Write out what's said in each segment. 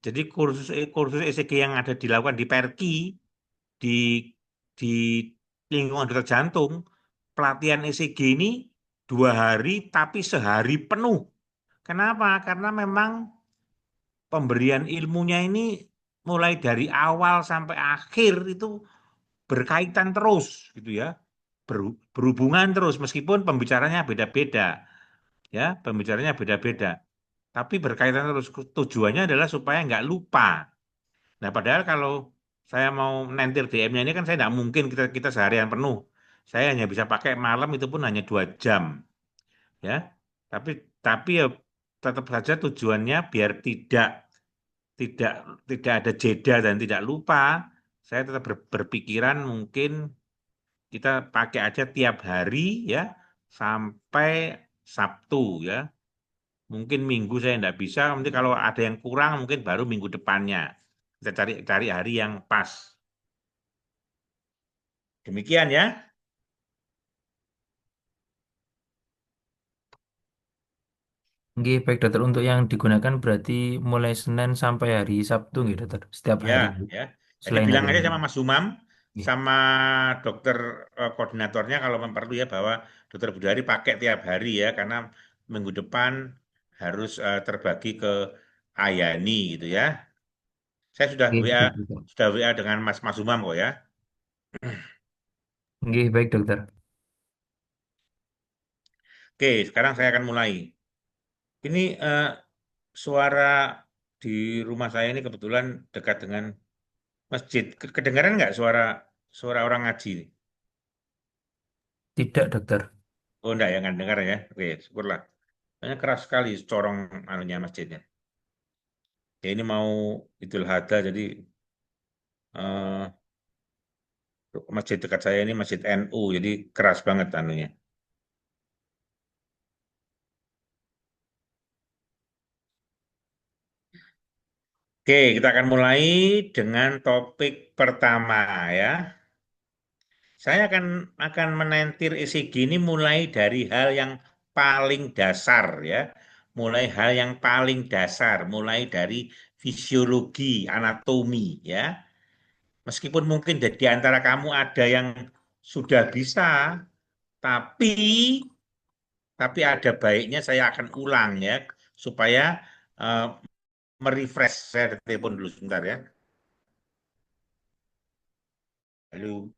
Jadi kursus ECG yang ada dilakukan di Perki di di lingkungan detak jantung, pelatihan ECG ini 2 hari tapi sehari penuh. Kenapa? Karena memang pemberian ilmunya ini mulai dari awal sampai akhir itu berkaitan terus gitu ya. Berhubungan terus meskipun pembicaranya beda-beda ya, pembicaranya beda-beda. Tapi berkaitan terus tujuannya adalah supaya nggak lupa. Nah, padahal kalau saya mau nentir DM-nya ini kan saya nggak mungkin kita kita seharian penuh. Saya hanya bisa pakai malam itu pun hanya 2 jam ya. Tapi tapi ya tetap saja tujuannya biar tidak tidak ada jeda dan tidak lupa. Saya tetap berpikiran mungkin kita pakai aja tiap hari ya sampai Sabtu ya. Mungkin Minggu saya tidak bisa. Nanti kalau ada yang kurang mungkin baru minggu depannya. Kita cari cari hari yang pas. Demikian ya. Nggih, baik dokter. Untuk yang digunakan berarti mulai Senin sampai hari Sabtu nggih dokter. Setiap Ya, hari ya. Jadi selain bilang hari aja Minggu. sama Mas Umam, Nggih. sama dokter koordinatornya kalau perlu ya bahwa dokter Budari pakai tiap hari ya karena minggu depan harus terbagi ke Ayani gitu ya. Saya sudah Nggih, WA baik dokter. dengan Mas Umam kok ya. Nggih, baik dokter. Oke, sekarang saya akan mulai. Ini suara di rumah saya ini kebetulan dekat dengan masjid. Kedengaran nggak suara suara orang ngaji? Tidak dokter. Oh enggak ya, nggak dengar ya. Oke, syukurlah. Soalnya keras sekali corong anunya masjidnya. Ya ini mau Idul Adha jadi eh, masjid dekat saya ini masjid NU jadi keras banget anunya. Oke, kita akan mulai dengan topik pertama ya. Saya akan menentir ECG ini mulai dari hal yang paling dasar ya. Mulai hal yang paling dasar, mulai dari fisiologi, anatomi ya. Meskipun mungkin di antara kamu ada yang sudah bisa, tapi ada baiknya saya akan ulang ya supaya eh, merefresh. Saya ada telepon dulu sebentar ya. Halo.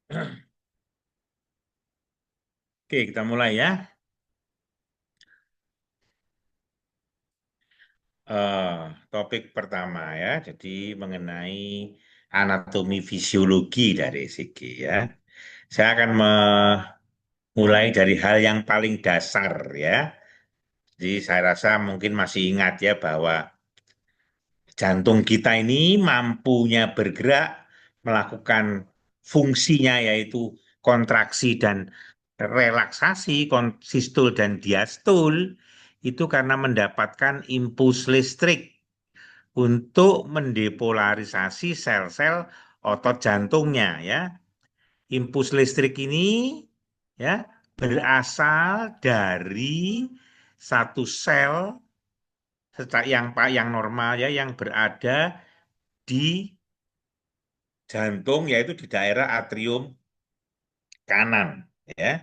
Oke, kita mulai ya. Eh, Topik pertama ya, jadi mengenai anatomi fisiologi dari ECG ya. Saya akan memulai dari hal yang paling dasar ya. Jadi saya rasa mungkin masih ingat ya bahwa jantung kita ini mampunya bergerak melakukan fungsinya yaitu kontraksi dan relaksasi, sistol dan diastol itu karena mendapatkan impuls listrik untuk mendepolarisasi sel-sel otot jantungnya ya. Impuls listrik ini ya berasal dari satu sel yang normal ya yang berada di jantung yaitu di daerah atrium kanan ya.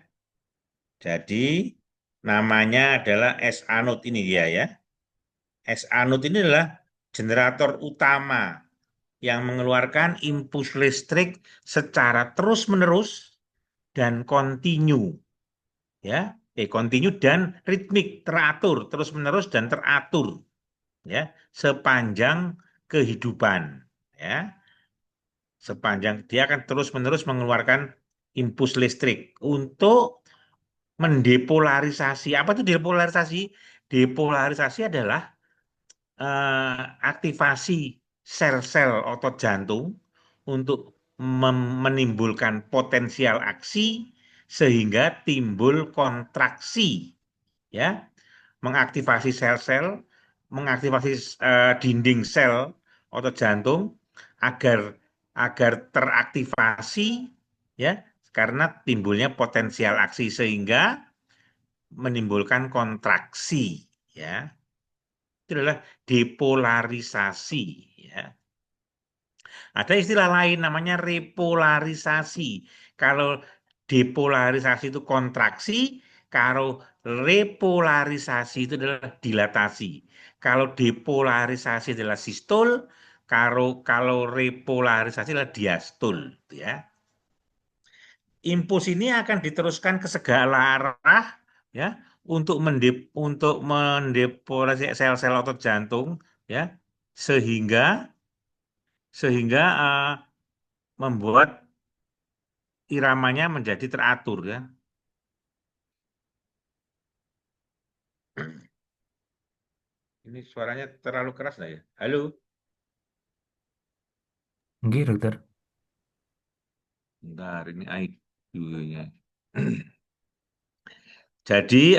Jadi namanya adalah S-anode ini dia ya. S-anode ini adalah generator utama yang mengeluarkan impuls listrik secara terus-menerus dan kontinu ya. Kontinu dan ritmik, teratur, terus-menerus dan teratur ya sepanjang kehidupan ya. Sepanjang dia akan terus-menerus mengeluarkan impuls listrik untuk mendepolarisasi. Apa itu depolarisasi? Depolarisasi adalah aktivasi sel-sel otot jantung untuk menimbulkan potensial aksi sehingga timbul kontraksi ya, mengaktifasi sel-sel, mengaktifasi dinding sel otot jantung agar agar teraktivasi ya karena timbulnya potensial aksi sehingga menimbulkan kontraksi ya. Itu adalah depolarisasi ya. Ada istilah lain namanya repolarisasi. Kalau depolarisasi itu kontraksi, kalau repolarisasi itu adalah dilatasi. Kalau depolarisasi adalah sistol, kalau repolarisasi adalah diastol, ya. Impuls ini akan diteruskan ke segala arah, ya, untuk mendepolarisasi sel-sel otot jantung, ya, sehingga sehingga membuat iramanya menjadi teratur ya. Ini suaranya terlalu keras nggak ya? Halo, Nggih, dokter. bentar ini audionya. Jadi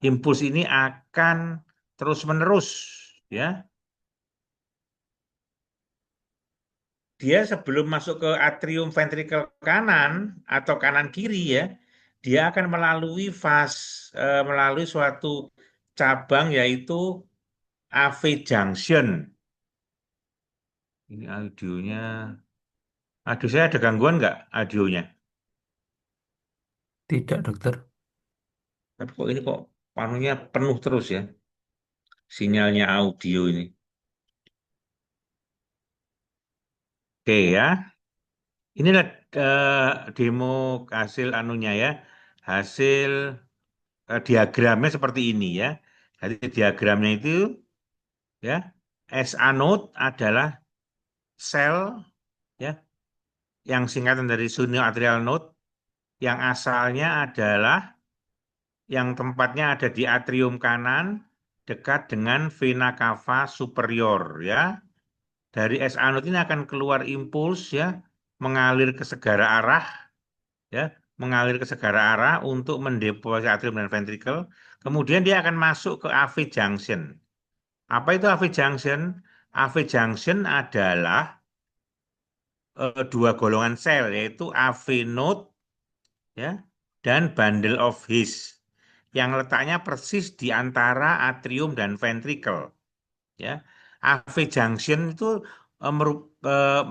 impuls ini akan terus-menerus ya. Dia sebelum masuk ke atrium ventrikel kanan atau kanan kiri ya, dia akan melalui suatu cabang yaitu AV junction. Ini audionya. Aduh, saya ada gangguan nggak audionya? Tidak, dokter. Tapi kok ini kok panunya penuh terus ya, sinyalnya audio ini. Oke ya, inilah demo hasil anunya ya, hasil diagramnya seperti ini ya. Jadi diagramnya itu ya, S anode adalah sel ya, yang singkatan dari sunio atrial node, yang asalnya adalah yang tempatnya ada di atrium kanan dekat dengan vena cava superior ya. Dari S anode ini akan keluar impuls ya, mengalir ke segala arah ya, mengalir ke segala arah untuk mendeposisi atrium dan ventrikel. Kemudian dia akan masuk ke AV junction. Apa itu AV junction? AV junction adalah dua golongan sel yaitu AV node ya dan bundle of His yang letaknya persis di antara atrium dan ventrikel ya. AV junction itu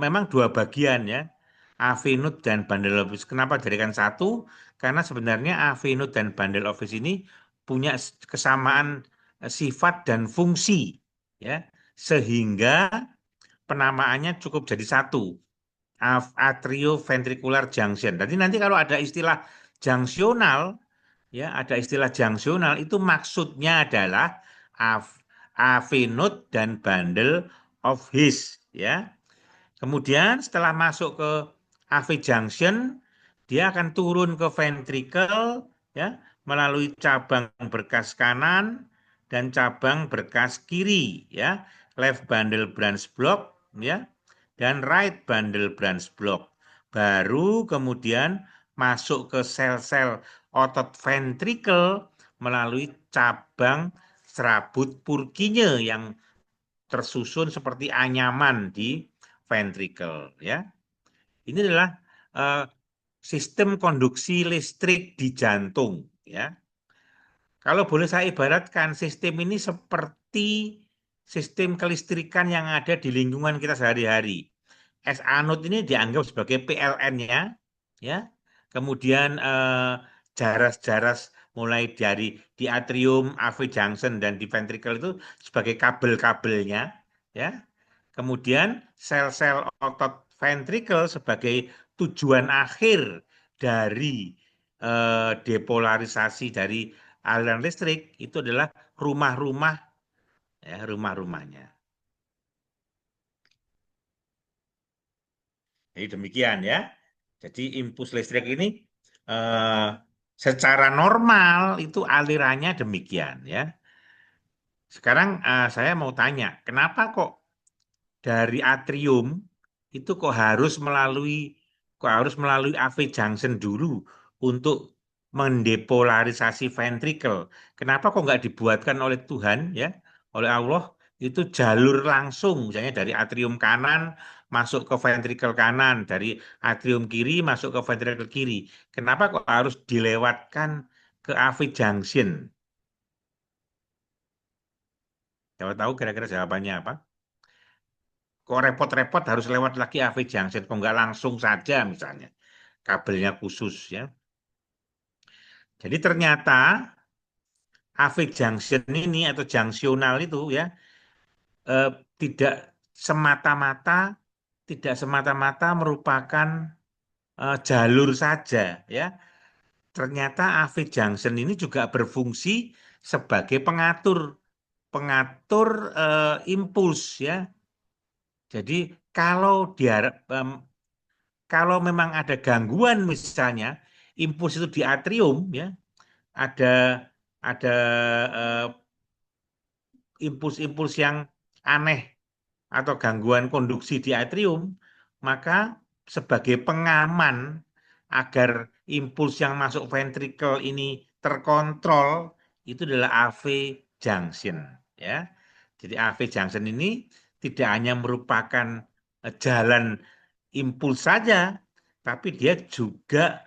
memang dua bagian ya. AV node dan bundle of His. Kenapa jadikan satu? Karena sebenarnya AV node dan bundle of His ini punya kesamaan sifat dan fungsi ya. Sehingga penamaannya cukup jadi satu. Atrioventricular junction. Jadi nanti kalau ada istilah junctional, ya ada istilah junctional itu maksudnya adalah AV node dan bundle of His, ya. Kemudian setelah masuk ke AV junction, dia akan turun ke ventricle, ya, melalui cabang berkas kanan dan cabang berkas kiri, ya, left bundle branch block, ya, dan right bundle branch block. Baru kemudian masuk ke sel-sel otot ventricle melalui cabang serabut Purkinje yang tersusun seperti anyaman di ventricle, ya. Ini adalah uh, sistem konduksi listrik di jantung, ya. Kalau boleh saya ibaratkan, sistem ini seperti sistem kelistrikan yang ada di lingkungan kita sehari-hari. S anode ini dianggap sebagai PLN-nya, ya. Kemudian jaras-jaras mulai dari di atrium, AV junction dan di ventricle itu sebagai kabel-kabelnya, ya. Kemudian sel-sel otot ventricle sebagai tujuan akhir dari depolarisasi dari aliran listrik itu adalah rumah-rumah, ya, rumah-rumahnya. Jadi demikian, ya. Jadi impuls listrik ini eh, secara normal itu alirannya demikian, ya. Sekarang saya mau tanya, kenapa kok dari atrium itu kok harus melalui AV junction dulu untuk mendepolarisasi ventricle? Kenapa kok nggak dibuatkan oleh Tuhan, ya, oleh Allah itu jalur langsung, misalnya dari atrium kanan masuk ke ventricle kanan, dari atrium kiri masuk ke ventricle kiri. Kenapa kok harus dilewatkan ke AV junction? Siapa tahu kira-kira jawabannya apa? Kok repot-repot harus lewat lagi AV junction, kok nggak langsung saja misalnya. Kabelnya khusus, ya. Jadi ternyata AV junction ini atau junctional itu, ya, eh, tidak semata-mata tidak semata-mata merupakan jalur saja, ya. Ternyata AV junction ini juga berfungsi sebagai pengatur pengatur impuls, ya. Jadi kalau kalau memang ada gangguan misalnya impuls itu di atrium, ya, ada ada eh, impuls-impuls yang aneh atau gangguan konduksi di atrium, maka sebagai pengaman agar impuls yang masuk ventricle ini terkontrol, itu adalah AV junction, ya. Jadi AV junction ini tidak hanya merupakan jalan impuls saja, tapi dia juga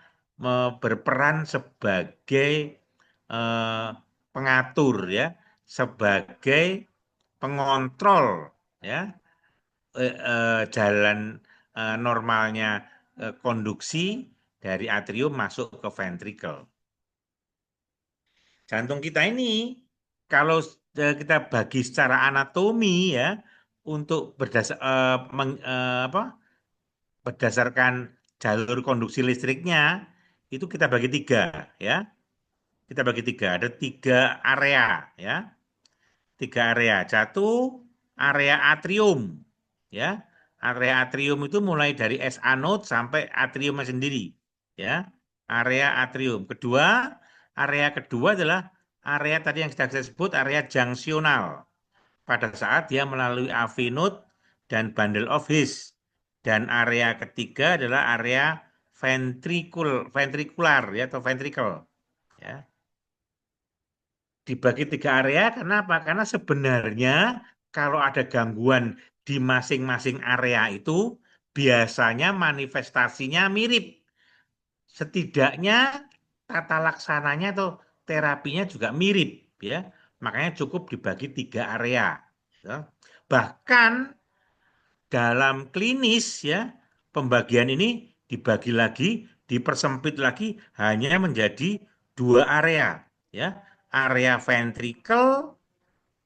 berperan sebagai eh, pengatur, ya, sebagai pengontrol, ya, jalan normalnya konduksi dari atrium masuk ke ventricle. Jantung kita ini kalau kita bagi secara anatomi, ya, untuk berdasarkan jalur konduksi listriknya itu kita bagi tiga, ya. Kita bagi tiga, ada tiga area, ya. Tiga area. Satu area atrium, ya. Area atrium itu mulai dari S anode sampai atriumnya sendiri, ya. Area atrium. Area kedua adalah area tadi yang sudah saya sebut, area junctional. Pada saat dia melalui AV node dan bundle of His. Dan area ketiga adalah area ventricular, ya, atau ventricle, ya. Dibagi tiga area, kenapa? Karena sebenarnya kalau ada gangguan di masing-masing area itu biasanya manifestasinya mirip. Setidaknya tata laksananya atau terapinya juga mirip, ya. Makanya cukup dibagi tiga area, ya. Bahkan dalam klinis, ya, pembagian ini dibagi lagi, dipersempit lagi hanya menjadi dua area, ya. Area ventricle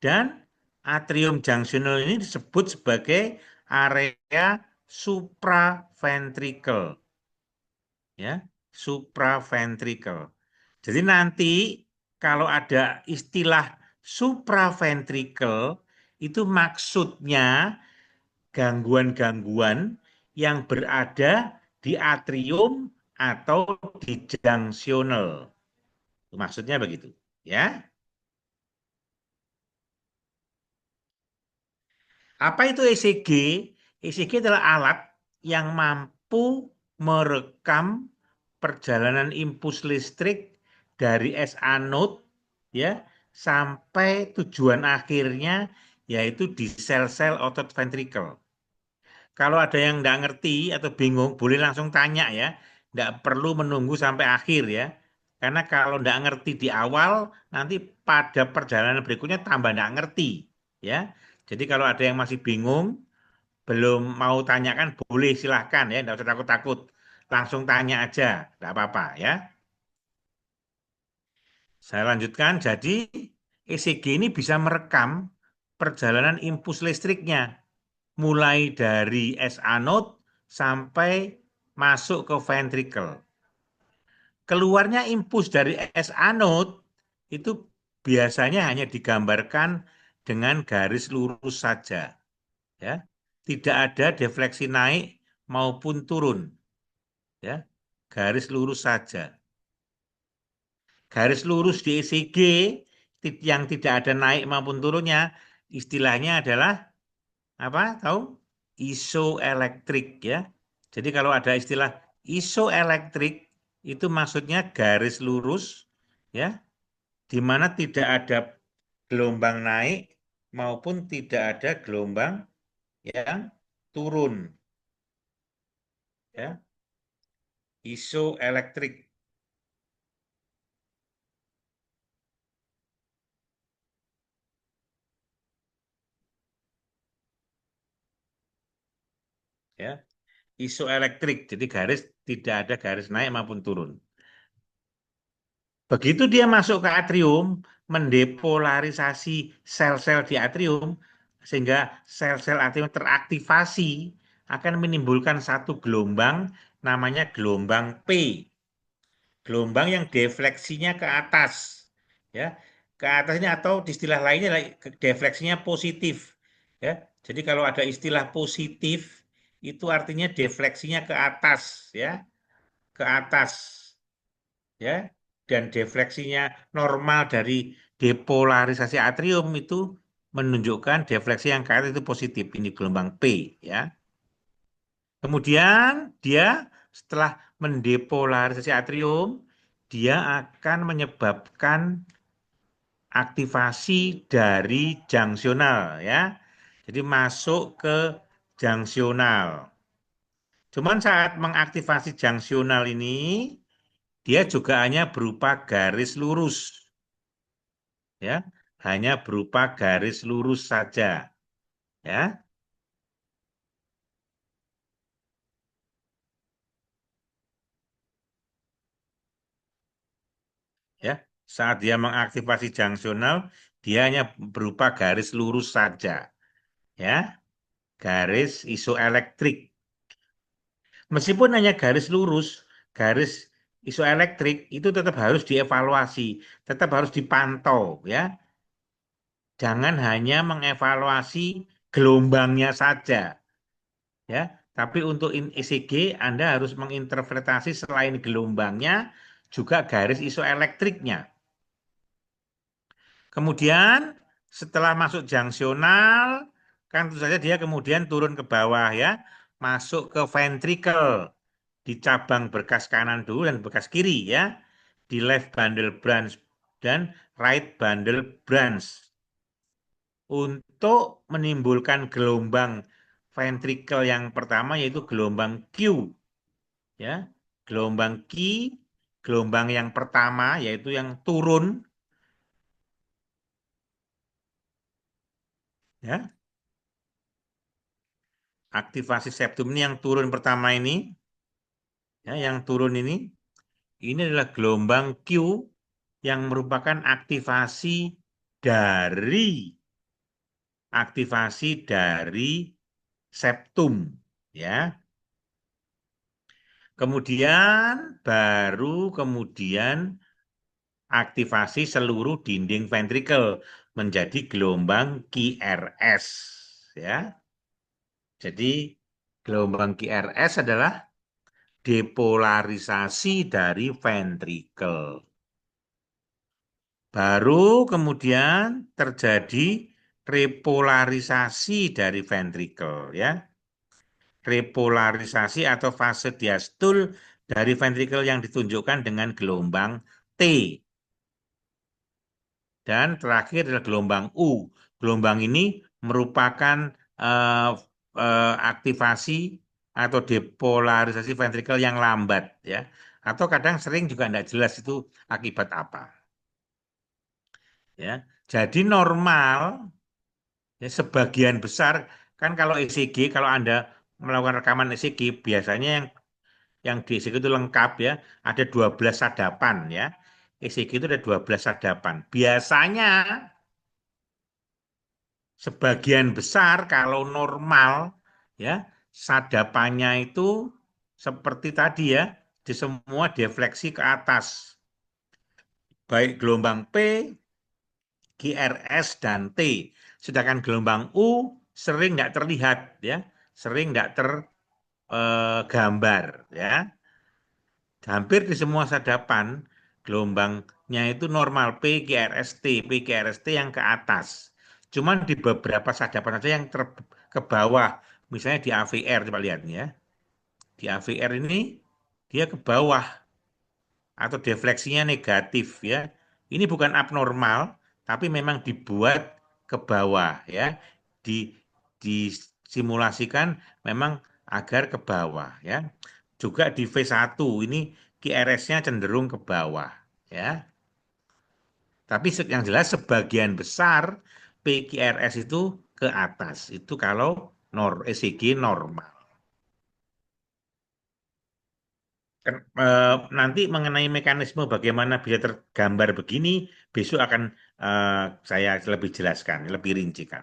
dan atrium junctional ini disebut sebagai area supraventricle, ya, supraventricle. Jadi nanti kalau ada istilah supraventricle itu maksudnya gangguan-gangguan yang berada di atrium atau di junctional. Maksudnya begitu, ya. Apa itu ECG? ECG adalah alat yang mampu merekam perjalanan impuls listrik dari S anode ya sampai tujuan akhirnya yaitu di sel-sel otot ventrikel. Kalau ada yang nggak ngerti atau bingung, boleh langsung tanya ya. Nggak perlu menunggu sampai akhir ya. Karena kalau nggak ngerti di awal, nanti pada perjalanan berikutnya tambah nggak ngerti ya. Jadi kalau ada yang masih bingung, belum mau tanyakan, boleh silahkan ya. Nggak usah takut-takut. Langsung tanya aja, nggak apa-apa ya. Saya lanjutkan, jadi ECG ini bisa merekam perjalanan impuls listriknya mulai dari S anode sampai masuk ke ventricle. Keluarnya impuls dari S anode itu biasanya hanya digambarkan dengan garis lurus saja, ya. Tidak ada defleksi naik maupun turun, ya. Garis lurus saja. Garis lurus di ECG yang tidak ada naik maupun turunnya, istilahnya adalah apa? Tahu? Isoelektrik ya. Jadi kalau ada istilah isoelektrik itu maksudnya garis lurus ya, di mana tidak ada gelombang naik maupun tidak ada gelombang yang turun ya. Isoelektrik ya. Isoelektrik. Jadi garis tidak ada garis naik maupun turun. Begitu dia masuk ke atrium, mendepolarisasi sel-sel di atrium, sehingga sel-sel atrium teraktivasi, akan menimbulkan satu gelombang, namanya gelombang P. Gelombang yang defleksinya ke atas. Ya, ke atasnya atau di istilah lainnya defleksinya positif. Ya, jadi kalau ada istilah positif, itu artinya defleksinya ke atas. Ya, ke atas ya, dan defleksinya normal dari depolarisasi atrium itu menunjukkan defleksi yang ke atas itu positif, ini gelombang P ya. Kemudian dia setelah mendepolarisasi atrium, dia akan menyebabkan aktivasi dari junctional ya. Jadi masuk ke junctional. Cuman saat mengaktifasi junctional ini, dia juga hanya berupa garis lurus, ya, hanya berupa garis lurus saja, ya, ya. Saat dia mengaktifasi junctional, dia hanya berupa garis lurus saja, ya, garis isoelektrik. Meskipun hanya garis lurus, garis isoelektrik itu tetap harus dievaluasi, tetap harus dipantau, ya. Jangan hanya mengevaluasi gelombangnya saja, ya. Tapi untuk ECG Anda harus menginterpretasi selain gelombangnya juga garis isoelektriknya. Kemudian setelah masuk junctional kan tentu saja dia kemudian turun ke bawah ya, masuk ke ventricle di cabang berkas kanan dulu dan berkas kiri ya, di left bundle branch dan right bundle branch. Untuk menimbulkan gelombang ventricle yang pertama yaitu gelombang Q ya. Gelombang Q, gelombang yang pertama yaitu yang turun ya. Aktivasi septum ini yang turun pertama ini ya, yang turun ini adalah gelombang Q yang merupakan dari aktivasi dari septum ya. Kemudian aktivasi seluruh dinding ventrikel menjadi gelombang QRS, ya. Jadi gelombang QRS adalah depolarisasi dari ventrikel. Baru kemudian terjadi repolarisasi dari ventrikel, ya. Repolarisasi atau fase diastul dari ventrikel yang ditunjukkan dengan gelombang T. Dan terakhir adalah gelombang U. Gelombang ini merupakan eh, aktivasi atau depolarisasi ventrikel yang lambat, ya. Atau kadang sering juga tidak jelas itu akibat apa, ya. Jadi normal, ya, sebagian besar kan kalau ECG, kalau Anda melakukan rekaman ECG biasanya yang di ECG itu lengkap, ya, ada 12 sadapan, ya. ECG itu ada 12 sadapan. Biasanya sebagian besar kalau normal, ya, sadapannya itu seperti tadi, ya, di semua defleksi ke atas. Baik gelombang P, GRS dan T. Sedangkan gelombang U sering nggak terlihat, ya, sering nggak tergambar, ya. Hampir di semua sadapan gelombangnya itu normal PGRST, PGRST yang ke atas. Cuman di beberapa sadapan saja yang ke bawah. Misalnya di AVR, coba lihat nih, ya. Di AVR ini dia ke bawah atau defleksinya negatif, ya. Ini bukan abnormal, tapi memang dibuat ke bawah, ya. Di disimulasikan memang agar ke bawah, ya. Juga di V1 ini QRS-nya cenderung ke bawah, ya. Tapi yang jelas sebagian besar PQRS itu ke atas. Itu kalau ECG normal. Nanti mengenai mekanisme bagaimana bisa tergambar begini, besok akan saya lebih jelaskan, lebih rincikan.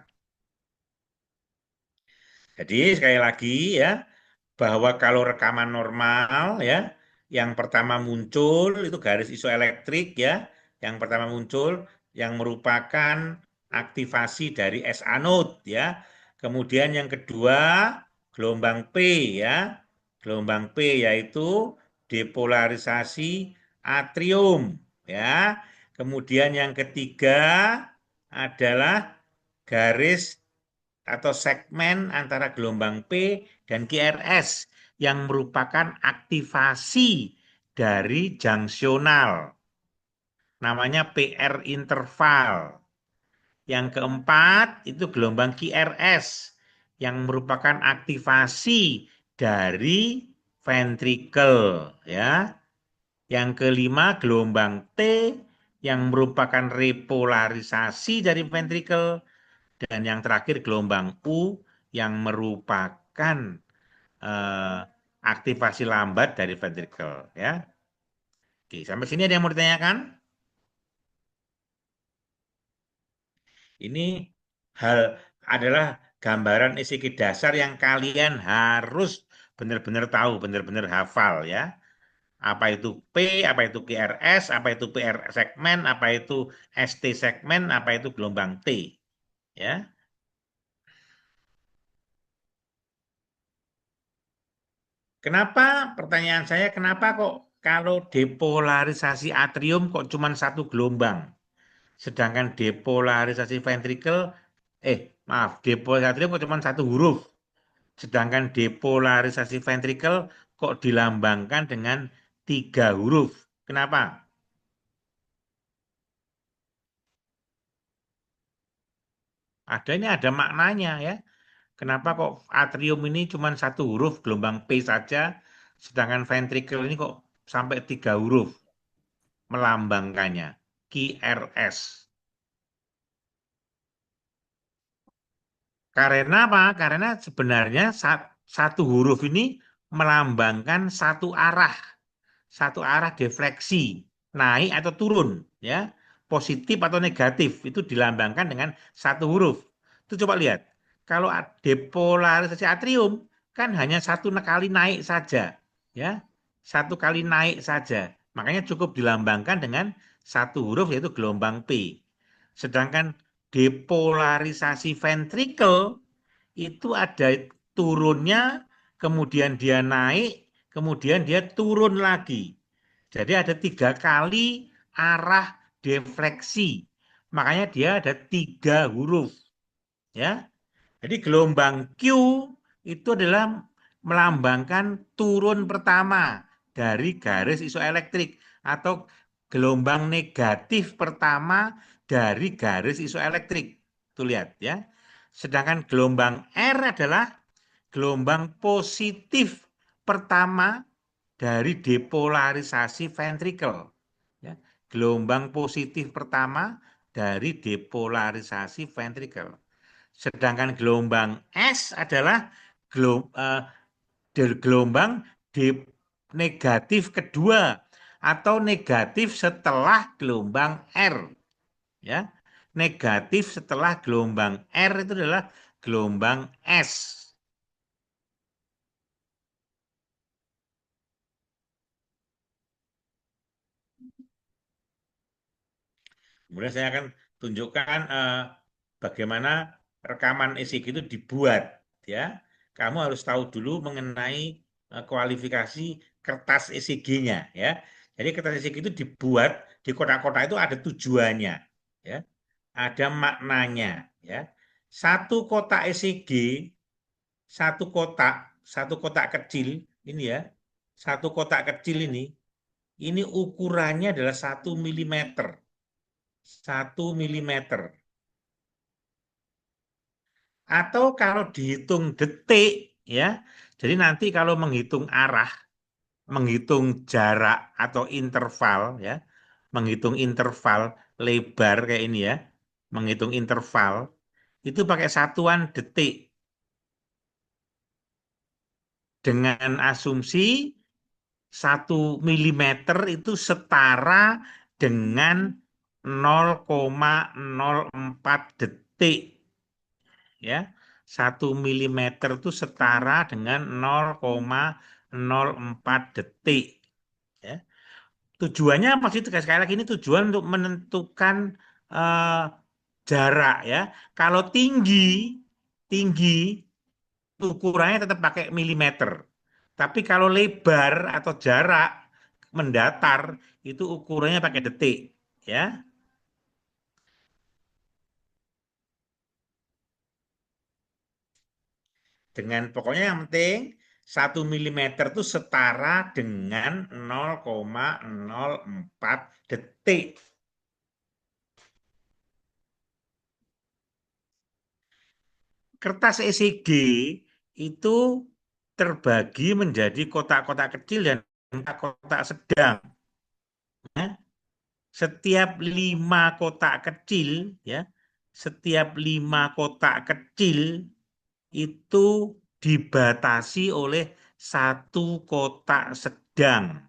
Jadi sekali lagi, ya, bahwa kalau rekaman normal, ya, yang pertama muncul itu garis isoelektrik, ya, yang pertama muncul yang merupakan aktivasi dari S anode, ya. Kemudian yang kedua gelombang P, ya. Gelombang P yaitu depolarisasi atrium, ya. Kemudian yang ketiga adalah garis atau segmen antara gelombang P dan QRS yang merupakan aktivasi dari junksional. Namanya PR interval. Yang keempat itu gelombang QRS yang merupakan aktivasi dari ventrikel, ya. Yang kelima gelombang T yang merupakan repolarisasi dari ventrikel. Dan yang terakhir gelombang U yang merupakan eh, aktivasi lambat dari ventrikel, ya. Oke, sampai sini ada yang mau ditanyakan? Ini hal adalah gambaran ECG dasar yang kalian harus benar-benar tahu, benar-benar hafal, ya. Apa itu P, apa itu QRS, apa itu PR segmen, apa itu ST segmen, apa itu gelombang T, ya. Kenapa, pertanyaan saya, kenapa kok kalau depolarisasi atrium kok cuma satu gelombang? Sedangkan depolarisasi ventrikel, maaf, depolarisasi atrium kok cuma satu huruf. Sedangkan depolarisasi ventrikel kok dilambangkan dengan tiga huruf. Kenapa? Ada maknanya, ya. Kenapa kok atrium ini cuma satu huruf gelombang P saja, sedangkan ventrikel ini kok sampai tiga huruf melambangkannya. QRS. Karena apa? Karena sebenarnya satu huruf ini melambangkan satu arah defleksi, naik atau turun, ya, positif atau negatif itu dilambangkan dengan satu huruf. Itu coba lihat, kalau depolarisasi atrium kan hanya satu kali naik saja, ya, satu kali naik saja. Makanya cukup dilambangkan dengan satu huruf yaitu gelombang P. Sedangkan depolarisasi ventrikel itu ada turunnya, kemudian dia naik, kemudian dia turun lagi. Jadi ada 3 kali arah defleksi. Makanya dia ada 3 huruf, ya. Jadi gelombang Q itu adalah melambangkan turun pertama dari garis isoelektrik atau gelombang negatif pertama dari garis isoelektrik. Tuh lihat ya. Sedangkan gelombang R adalah gelombang positif pertama dari depolarisasi ventrikel. Ya. Gelombang positif pertama dari depolarisasi ventrikel. Sedangkan gelombang S adalah gelombang negatif kedua atau negatif setelah gelombang R, ya. Negatif setelah gelombang R itu adalah gelombang S. Kemudian saya akan tunjukkan bagaimana rekaman ECG itu dibuat, ya. Kamu harus tahu dulu mengenai kualifikasi kertas ECG-nya, ya. Jadi kertas ECG itu dibuat di kotak-kotak itu ada tujuannya, ya. Ada maknanya, ya. Satu kotak ECG, satu kotak, satu kotak kecil ini ya, satu kotak kecil ini ukurannya adalah 1 mm. 1 mm. Atau kalau dihitung detik, ya. Jadi nanti kalau menghitung arah, menghitung jarak atau interval, ya. Menghitung interval lebar kayak ini ya. Menghitung interval itu pakai satuan detik dengan asumsi 1 mm itu setara dengan 0,04 detik, ya. 1 mm itu setara dengan 0,04 detik, ya. Tujuannya maksud sekali lagi ini tujuan untuk menentukan eh, jarak, ya. Kalau tinggi, tinggi ukurannya tetap pakai milimeter. Tapi kalau lebar atau jarak mendatar itu ukurannya pakai detik, ya. Dengan pokoknya yang penting 1 mm itu setara dengan 0,04 detik. Kertas ECG itu terbagi menjadi kotak-kotak kecil dan kotak-kotak sedang. Ya. Setiap 5 kotak kecil, ya, setiap 5 kotak kecil itu dibatasi oleh satu kotak sedang.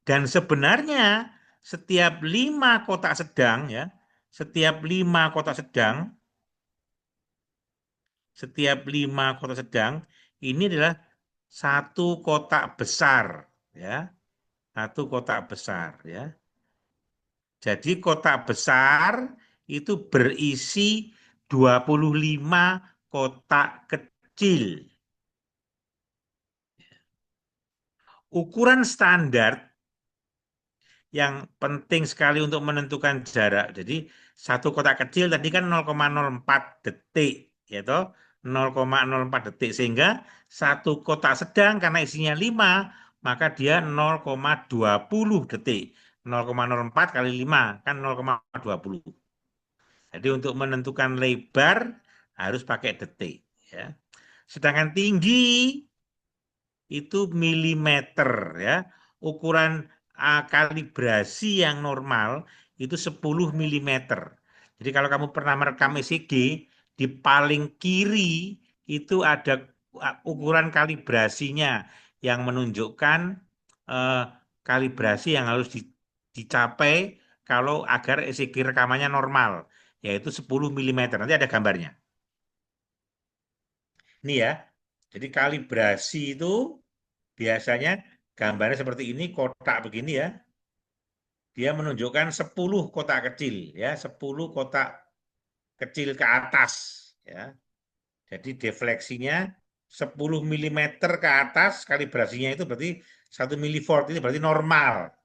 Dan sebenarnya setiap 5 kotak sedang, ya, setiap 5 kotak sedang, setiap 5 kotak sedang ini adalah satu kotak besar, ya, satu kotak besar, ya. Jadi kotak besar itu berisi 25 kotak kecil. Ukuran standar yang penting sekali untuk menentukan jarak. Jadi satu kotak kecil tadi kan 0,04 detik, ya toh, 0,04 detik sehingga satu kotak sedang karena isinya 5 maka dia 0,20 detik. 0,04 kali 5 kan 0,20. Jadi untuk menentukan lebar harus pakai detik, ya. Sedangkan tinggi itu milimeter, ya. Ukuran kalibrasi yang normal itu 10 milimeter. Jadi kalau kamu pernah merekam ECG, di paling kiri itu ada ukuran kalibrasinya yang menunjukkan eh, kalibrasi yang harus dicapai kalau agar ECG rekamannya normal, yaitu 10 milimeter. Nanti ada gambarnya. Ini ya. Jadi kalibrasi itu biasanya gambarnya seperti ini, kotak begini ya. Dia menunjukkan 10 kotak kecil ya, 10 kotak kecil ke atas ya. Jadi defleksinya 10 milimeter ke atas, kalibrasinya itu berarti 1 milivolt, ini berarti normal.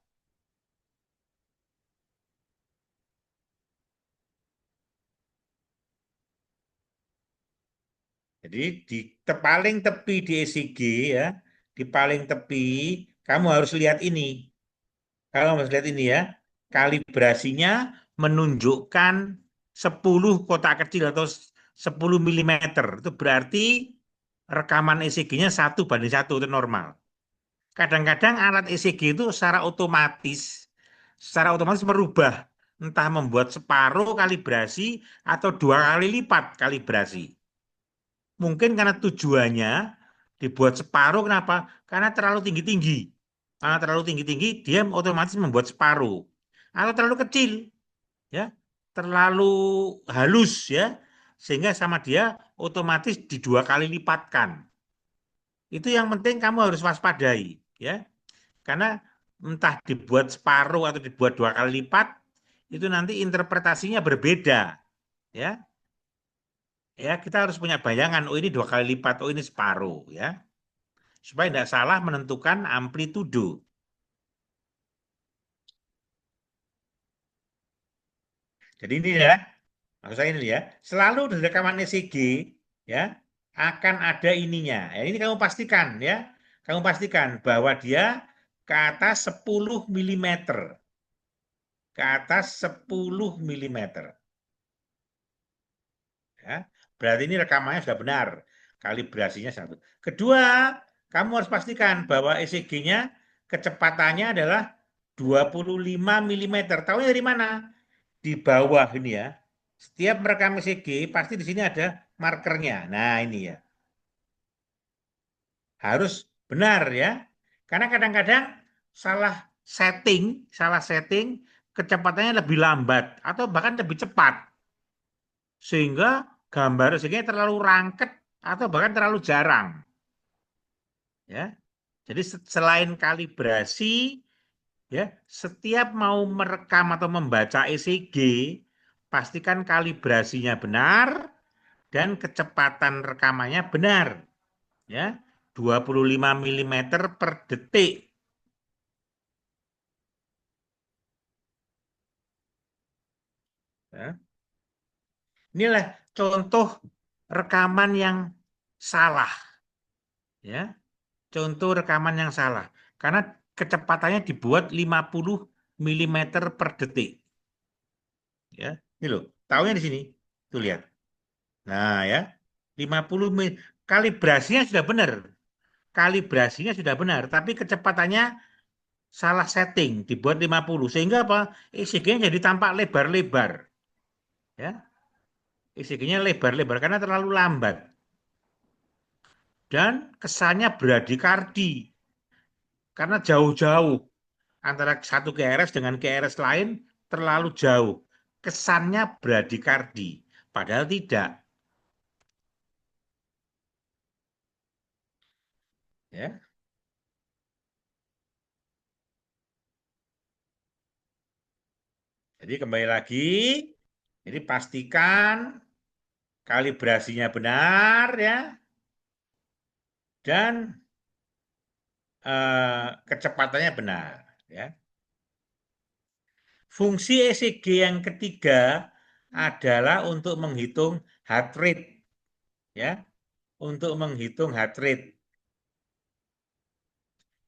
Jadi di paling tepi di ECG ya, di paling tepi kamu harus lihat ini. Kalau harus lihat ini ya, kalibrasinya menunjukkan 10 kotak kecil atau 10 milimeter. Itu berarti rekaman ECG-nya 1:1, itu normal. Kadang-kadang alat ECG itu secara otomatis merubah, entah membuat separuh kalibrasi atau 2 kali lipat kalibrasi. Mungkin karena tujuannya dibuat separuh, kenapa? Karena terlalu tinggi-tinggi. Karena terlalu tinggi-tinggi, dia otomatis membuat separuh. Atau terlalu kecil, ya, terlalu halus, ya, sehingga sama dia otomatis di 2 kali lipatkan. Itu yang penting kamu harus waspadai, ya, karena entah dibuat separuh atau dibuat 2 kali lipat, itu nanti interpretasinya berbeda, ya. Ya, kita harus punya bayangan, oh ini 2 kali lipat, oh ini separuh, ya, supaya tidak salah menentukan amplitudo. Jadi ini ya, maksud saya ini ya, selalu di rekaman ECG ya akan ada ininya. Ya, ini kamu pastikan ya, kamu pastikan bahwa dia ke atas 10 milimeter, ke atas 10 milimeter. Ya, berarti ini rekamannya sudah benar, kalibrasinya satu. Kedua, kamu harus pastikan bahwa ECG-nya kecepatannya adalah 25 milimeter. Tahunya dari mana? Di bawah ini ya. Setiap merekam ECG pasti di sini ada markernya. Nah, ini ya. Harus benar ya. Karena kadang-kadang salah salah setting kecepatannya lebih lambat atau bahkan lebih cepat. Sehingga gambar ECG terlalu rangket atau bahkan terlalu jarang ya. Jadi selain kalibrasi ya, setiap mau merekam atau membaca ECG, pastikan kalibrasinya benar dan kecepatan rekamannya benar. Ya, 25 milimeter per detik. Ya. Inilah contoh rekaman yang salah. Ya, contoh rekaman yang salah. Karena kecepatannya dibuat 50 milimeter per detik. Ya, ini loh, tahunya di sini. Tuh lihat. Nah, ya. 50 kalibrasinya sudah benar. Kalibrasinya sudah benar, tapi kecepatannya salah setting, dibuat 50. Sehingga apa? ECG-nya jadi tampak lebar-lebar. Ya, ECG-nya lebar-lebar karena terlalu lambat. Dan kesannya bradikardi karena jauh-jauh antara satu QRS dengan QRS lain terlalu jauh. Kesannya bradikardi, padahal tidak. Ya, jadi kembali lagi, jadi pastikan kalibrasinya benar ya, dan kecepatannya benar. Ya. Fungsi ECG yang ketiga adalah untuk menghitung heart rate, ya, untuk menghitung heart rate,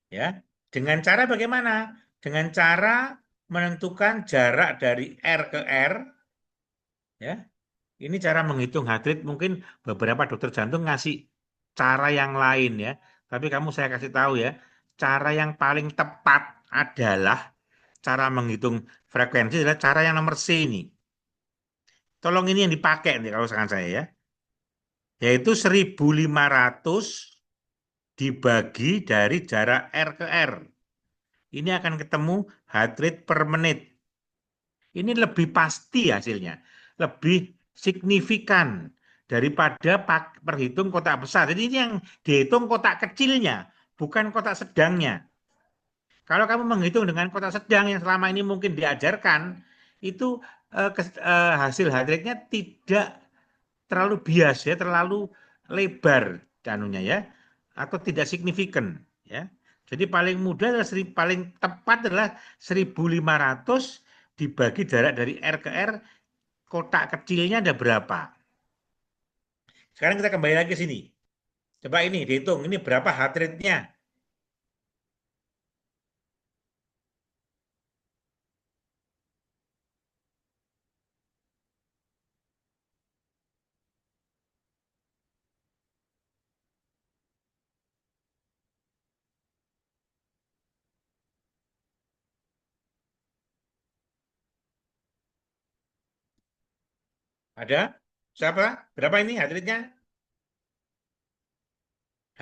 ya. Dengan cara bagaimana? Dengan cara menentukan jarak dari R ke R, ya. Ini cara menghitung heart rate. Mungkin beberapa dokter jantung ngasih cara yang lain ya. Tapi saya kasih tahu ya, cara yang paling tepat adalah cara menghitung frekuensi adalah cara yang nomor C ini. Tolong ini yang dipakai nih kalau saran saya ya. Yaitu 1.500 dibagi dari jarak R ke R. Ini akan ketemu heart rate per menit. Ini lebih pasti hasilnya. Lebih signifikan daripada perhitung kotak besar. Jadi ini yang dihitung kotak kecilnya, bukan kotak sedangnya. Kalau kamu menghitung dengan kotak sedang yang selama ini mungkin diajarkan, itu hasil heart rate-nya tidak terlalu bias ya, terlalu lebar danunya ya, atau tidak signifikan ya. Jadi paling mudah adalah paling tepat adalah 1.500 dibagi jarak dari R ke R, kotak kecilnya ada berapa. Sekarang kita kembali lagi ke sini. Coba ini dihitung, ini berapa heart rate-nya? Ada? Siapa? Berapa ini heart rate-nya?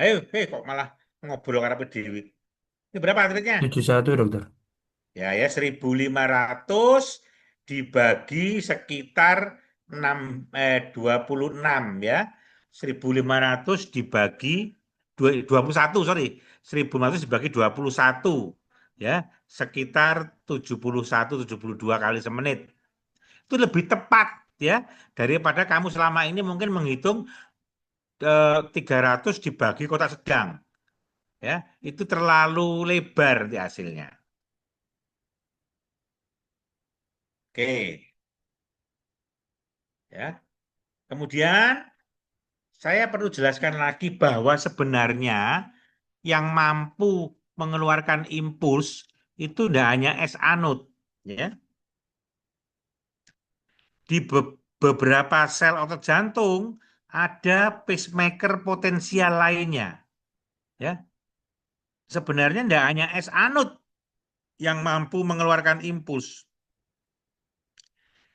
Ayo, hei, kok malah ngobrol karena dewi. Ini berapa heart rate-nya? 71 dokter. Ya, 1.500 dibagi sekitar 26 ya. 1.500 dibagi 21, sorry. 1.500 dibagi 21 ya, sekitar 71-72 kali semenit. Itu lebih tepat ya daripada kamu selama ini mungkin menghitung 300 dibagi kotak sedang ya. Itu terlalu lebar di hasilnya. Oke, ya. Kemudian saya perlu jelaskan lagi bahwa sebenarnya yang mampu mengeluarkan impuls itu tidak hanya S anode, ya. Di beberapa sel otot jantung ada pacemaker potensial lainnya, ya. Sebenarnya tidak hanya S anode yang mampu mengeluarkan impuls.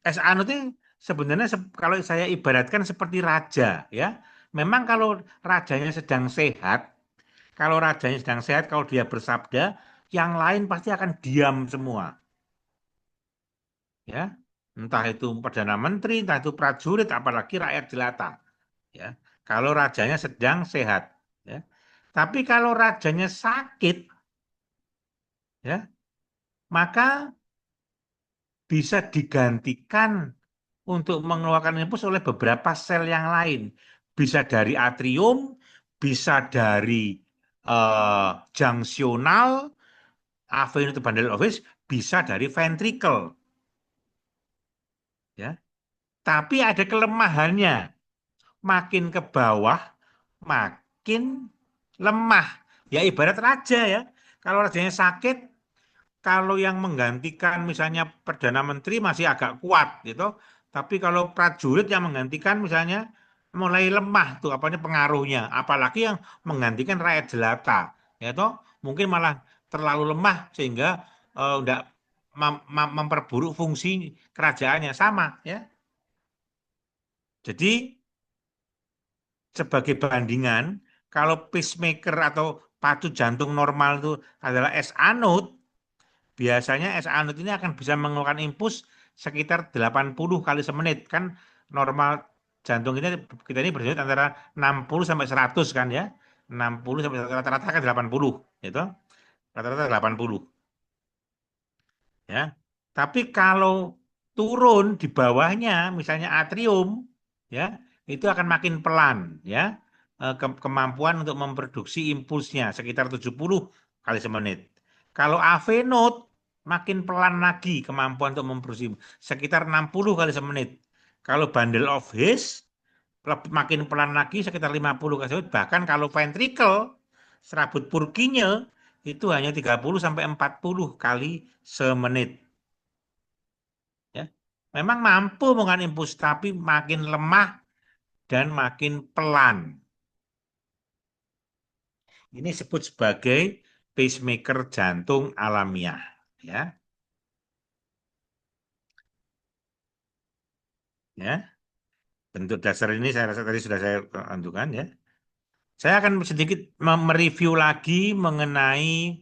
S anode ini sebenarnya kalau saya ibaratkan seperti raja, ya. Memang kalau rajanya sedang sehat, kalau rajanya sedang sehat, kalau dia bersabda, yang lain pasti akan diam semua. Ya, entah itu perdana menteri, entah itu prajurit, apalagi rakyat jelata. Ya, kalau rajanya sedang sehat. Ya, tapi kalau rajanya sakit, ya, maka bisa digantikan untuk mengeluarkan impuls oleh beberapa sel yang lain. Bisa dari atrium, bisa dari junctional, avenue to bundle of His, bisa dari ventricle. Ya, tapi ada kelemahannya. Makin ke bawah, makin lemah. Ya ibarat raja ya. Kalau rajanya sakit, kalau yang menggantikan misalnya Perdana Menteri masih agak kuat gitu. Tapi kalau prajurit yang menggantikan misalnya mulai lemah tuh apanya pengaruhnya. Apalagi yang menggantikan rakyat jelata. Ya toh, mungkin malah terlalu lemah sehingga enggak memperburuk fungsi kerajaannya sama ya. Jadi sebagai bandingan, kalau pacemaker atau pacu jantung normal itu adalah S anode, biasanya S anode ini akan bisa mengeluarkan impuls sekitar 80 kali semenit. Kan normal jantung ini kita ini berdenyut antara 60 sampai 100 kan ya. 60 sampai rata-rata kan 80 gitu. Rata-rata 80 ya. Tapi kalau turun di bawahnya misalnya atrium ya, itu akan makin pelan ya. Kemampuan untuk memproduksi impulsnya sekitar 70 kali semenit. Kalau AV node makin pelan lagi kemampuan untuk memproduksi sekitar 60 kali semenit. Kalau bundle of His makin pelan lagi sekitar 50 kali semenit. Bahkan kalau ventricle serabut Purkinje itu hanya 30 sampai 40 kali semenit. Ya. Memang mampu mengalami impuls, tapi makin lemah dan makin pelan. Ini disebut sebagai pacemaker jantung alamiah. Ya, ya. Bentuk dasar ini saya rasa tadi sudah saya tunjukkan ya. Saya akan sedikit mereview lagi mengenai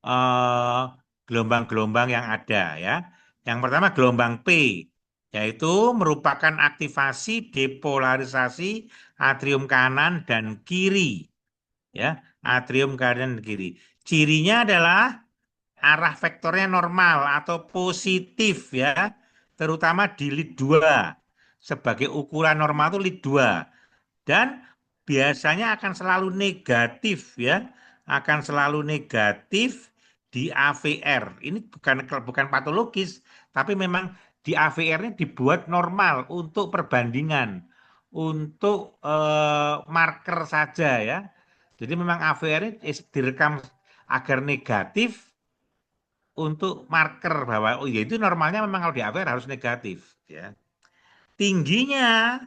eh, gelombang-gelombang yang ada ya. Yang pertama gelombang P yaitu merupakan aktivasi depolarisasi atrium kanan dan kiri, ya, atrium kanan dan kiri. Cirinya adalah arah vektornya normal atau positif, ya, terutama di lead 2. Sebagai ukuran normal itu lead 2. Dan biasanya akan selalu negatif, ya, akan selalu negatif di AVR. Ini bukan patologis, tapi memang di AVR ini dibuat normal untuk perbandingan, untuk marker saja, ya. Jadi memang AVR ini direkam agar negatif untuk marker bahwa oh ya itu normalnya memang kalau di AVR harus negatif, ya. Tingginya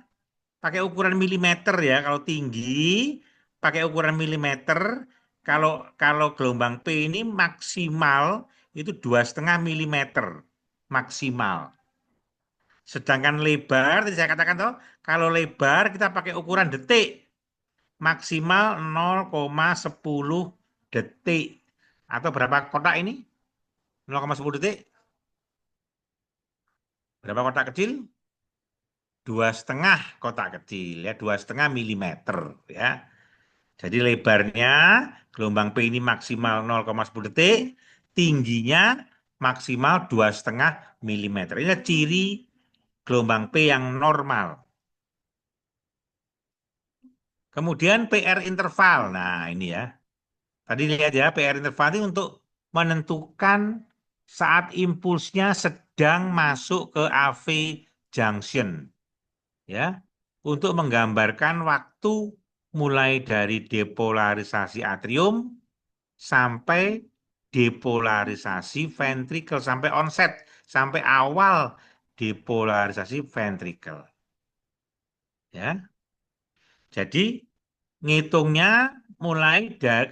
pakai ukuran milimeter, ya. Kalau tinggi pakai ukuran milimeter. Kalau kalau gelombang P ini maksimal itu 2,5 milimeter maksimal. Sedangkan lebar, tadi saya katakan toh, kalau lebar kita pakai ukuran detik maksimal 0,10 detik. Atau berapa kotak ini? 0,10 detik. Berapa kotak kecil? 2,5 kotak kecil, ya, 2,5 milimeter, ya. Jadi lebarnya gelombang P ini maksimal 0,10 detik, tingginya maksimal 2,5 milimeter. Ini ciri gelombang P yang normal. Kemudian PR interval. Nah, ini, ya. Tadi lihat, ya, PR interval ini untuk menentukan saat impulsnya sedang masuk ke AV junction, ya, untuk menggambarkan waktu mulai dari depolarisasi atrium sampai depolarisasi ventricle, sampai onset, sampai awal depolarisasi ventricle, ya. Jadi ngitungnya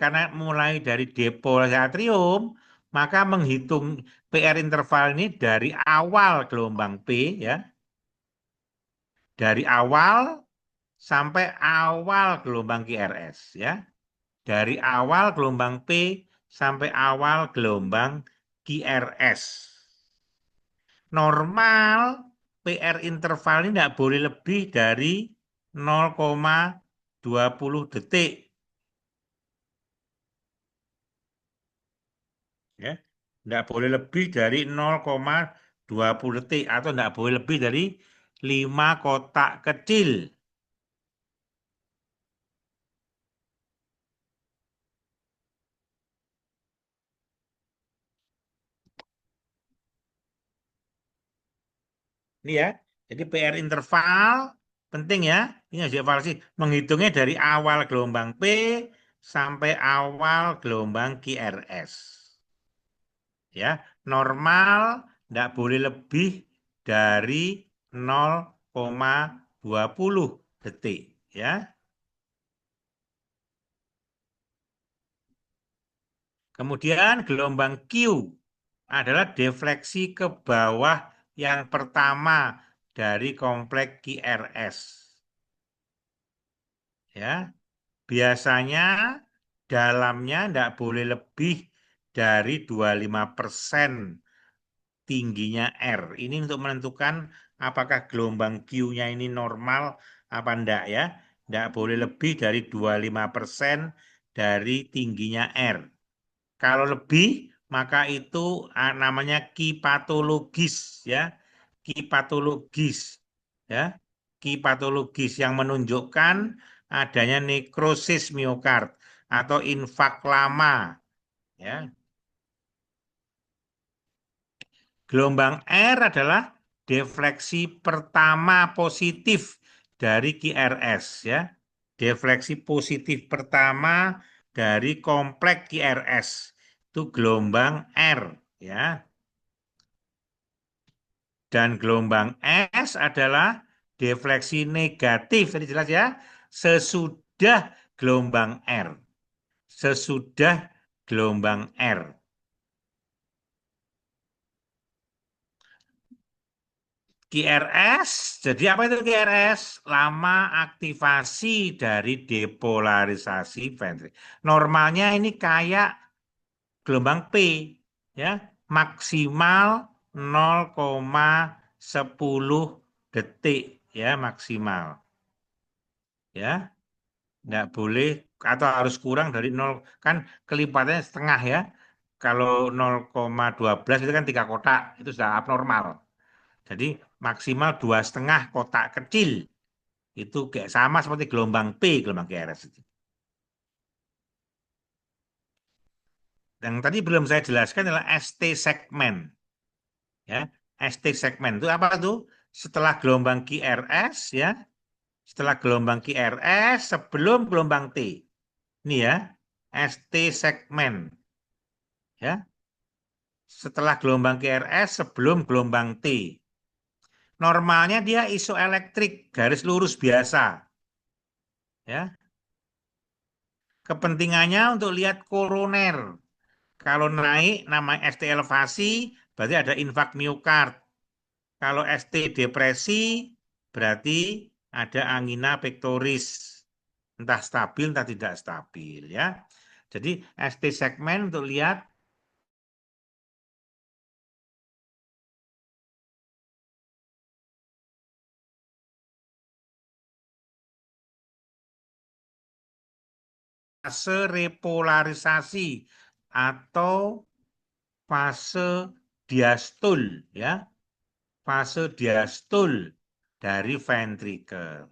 karena mulai dari depolarisasi atrium, maka menghitung PR interval ini dari awal gelombang P, ya, dari awal sampai awal gelombang QRS, ya. Dari awal gelombang P sampai awal gelombang QRS. Normal PR interval ini tidak boleh lebih dari 0,20 detik. Ya. Tidak boleh lebih dari 0,20 detik atau tidak boleh lebih dari 5 kotak kecil. Ini, ya. Jadi PR interval penting, ya. Ini harus dievaluasi. Menghitungnya dari awal gelombang P sampai awal gelombang QRS. Ya, normal tidak boleh lebih dari 0,20 detik, ya. Kemudian gelombang Q adalah defleksi ke bawah yang pertama dari kompleks QRS. Ya, biasanya dalamnya tidak boleh lebih dari 25% tingginya R. Ini untuk menentukan apakah gelombang Q-nya ini normal apa enggak, ya. Tidak boleh lebih dari 25% dari tingginya R. Kalau lebih, maka itu namanya kipatologis, ya. Kipatologis, ya. Kipatologis yang menunjukkan adanya nekrosis miokard atau infak lama, ya. Gelombang R adalah defleksi pertama positif dari QRS, ya. Defleksi positif pertama dari kompleks QRS. Itu gelombang R, ya. Dan gelombang S adalah defleksi negatif, tadi jelas, ya. Sesudah gelombang R. Sesudah gelombang R. QRS, jadi apa itu QRS? Lama aktivasi dari depolarisasi ventricle. Normalnya ini kayak gelombang P, ya, maksimal 0,10 10 detik ya maksimal ya. Nggak boleh atau harus kurang dari 0 kan kelipatannya setengah ya. Kalau 0,12 itu kan 3 kotak itu sudah abnormal. Jadi maksimal 2,5 kotak kecil itu kayak sama seperti gelombang P, gelombang QRS itu. Yang tadi belum saya jelaskan adalah ST segmen ya. ST segmen itu apa tuh? Setelah gelombang QRS ya, setelah gelombang QRS sebelum gelombang T. Ini ya, ST segmen ya. Setelah gelombang QRS sebelum gelombang T. Normalnya dia isoelektrik, garis lurus biasa. Ya, kepentingannya untuk lihat koroner. Kalau naik nama ST elevasi, berarti ada infak miokard. Kalau ST depresi, berarti ada angina pectoris. Entah stabil, entah tidak stabil ya. Jadi ST segmen untuk lihat fase repolarisasi atau fase diastul ya, fase diastul dari ventrikel.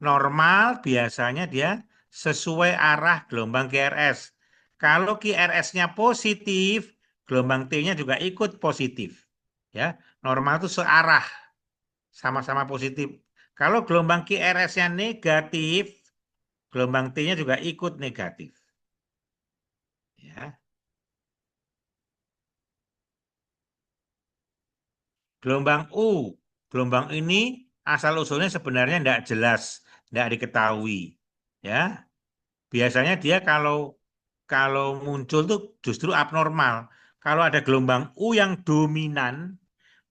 Normal biasanya dia sesuai arah gelombang QRS. Kalau QRS-nya positif, gelombang T-nya juga ikut positif. Ya, normal itu searah, sama-sama positif. Kalau gelombang QRS-nya negatif, gelombang T-nya juga ikut negatif. Ya. Gelombang U. Gelombang ini asal-usulnya sebenarnya tidak jelas, tidak diketahui. Ya, biasanya dia kalau kalau muncul tuh justru abnormal. Kalau ada gelombang U yang dominan,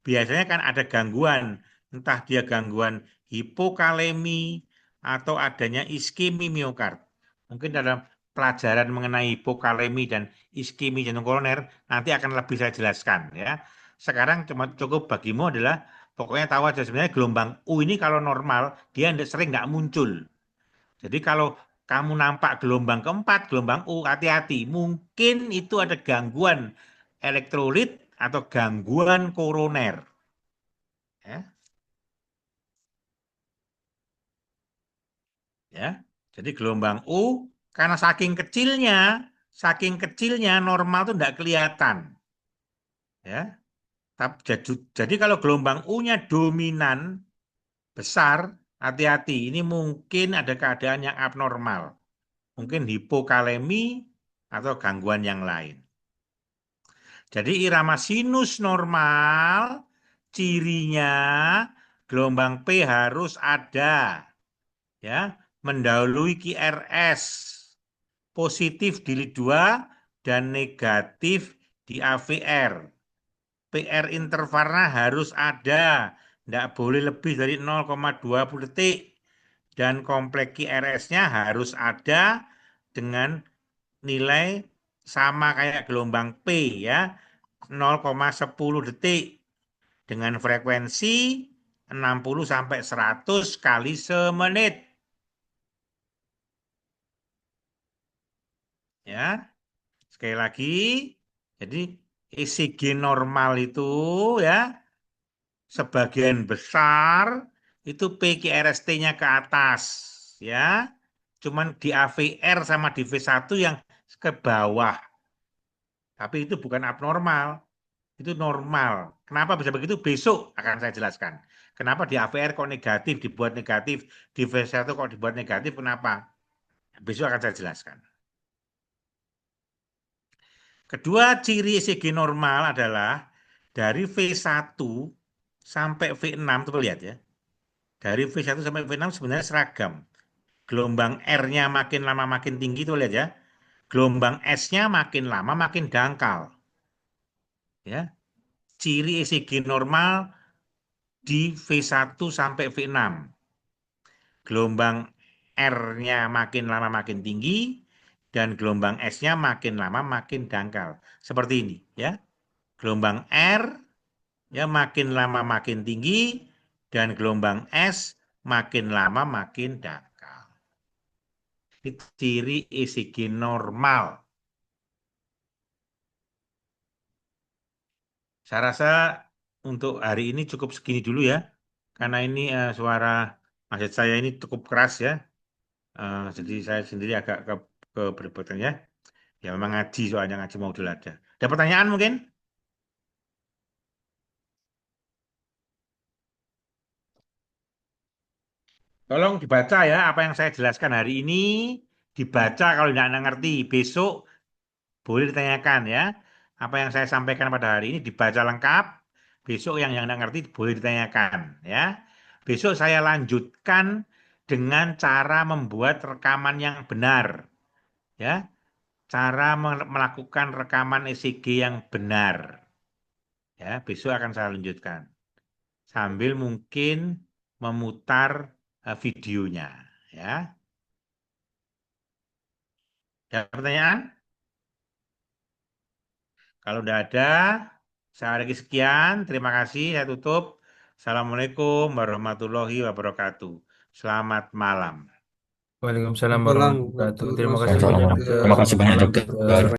biasanya kan ada gangguan, entah dia gangguan hipokalemi atau adanya iskemi miokard. Mungkin dalam pelajaran mengenai hipokalemi dan iskemi jantung koroner nanti akan lebih saya jelaskan ya. Sekarang cuma cukup bagimu adalah pokoknya tahu aja sebenarnya gelombang U ini kalau normal dia sering nggak muncul. Jadi kalau kamu nampak gelombang keempat, gelombang U, hati-hati. Mungkin itu ada gangguan elektrolit atau gangguan koroner. Ya, ya. Jadi gelombang U karena saking kecilnya normal itu tidak kelihatan. Ya, jadi kalau gelombang U-nya dominan besar, hati-hati. Ini mungkin ada keadaan yang abnormal. Mungkin hipokalemi atau gangguan yang lain. Jadi irama sinus normal, cirinya gelombang P harus ada, ya, mendahului QRS, positif di lid 2 dan negatif di AVR. PR intervalnya harus ada, tidak boleh lebih dari 0,20 detik dan kompleks QRS-nya harus ada dengan nilai sama kayak gelombang P ya, 0,10 detik dengan frekuensi 60 sampai 100 kali semenit. Ya, sekali lagi. Jadi ECG normal itu ya sebagian besar itu PQRST-nya ke atas ya. Cuman di AVR sama di V1 yang ke bawah. Tapi itu bukan abnormal. Itu normal. Kenapa bisa begitu? Besok akan saya jelaskan. Kenapa di AVR kok negatif, dibuat negatif, di V1 kok dibuat negatif, kenapa? Besok akan saya jelaskan. Kedua ciri ECG normal adalah dari V1 sampai V6, coba lihat ya. Dari V1 sampai V6 sebenarnya seragam. Gelombang R-nya makin lama makin tinggi, tuh lihat ya. Gelombang S-nya makin lama makin dangkal. Ya, ciri ECG normal di V1 sampai V6. Gelombang R-nya makin lama makin tinggi dan gelombang S-nya makin lama makin dangkal. Seperti ini ya. Gelombang R Ya, makin lama makin tinggi dan gelombang es makin lama makin dangkal. Itu ciri ECG normal. Saya rasa untuk hari ini cukup segini dulu ya, karena ini suara maksud saya ini cukup keras ya. Jadi saya sendiri agak keberatan ya. Ya memang ngaji soalnya ngaji modul aja. Ada pertanyaan mungkin? Tolong dibaca ya apa yang saya jelaskan hari ini. Dibaca kalau tidak ngerti. Besok boleh ditanyakan ya. Apa yang saya sampaikan pada hari ini dibaca lengkap. Besok yang tidak ngerti boleh ditanyakan ya. Besok saya lanjutkan dengan cara membuat rekaman yang benar ya. Cara melakukan rekaman ECG yang benar ya. Besok akan saya lanjutkan sambil mungkin memutar videonya ya. Ada pertanyaan? Kalau udah ada, saya lagi sekian. Terima kasih. Saya tutup. Assalamualaikum warahmatullahi wabarakatuh. Selamat malam. Waalaikumsalam Salam warahmatullahi wabarakatuh. warahmatullahi Terima kasih banyak Waalaikumsalam. wabarakatuh. dokter. Terima kasih Selamat banyak malam dokter. dokter.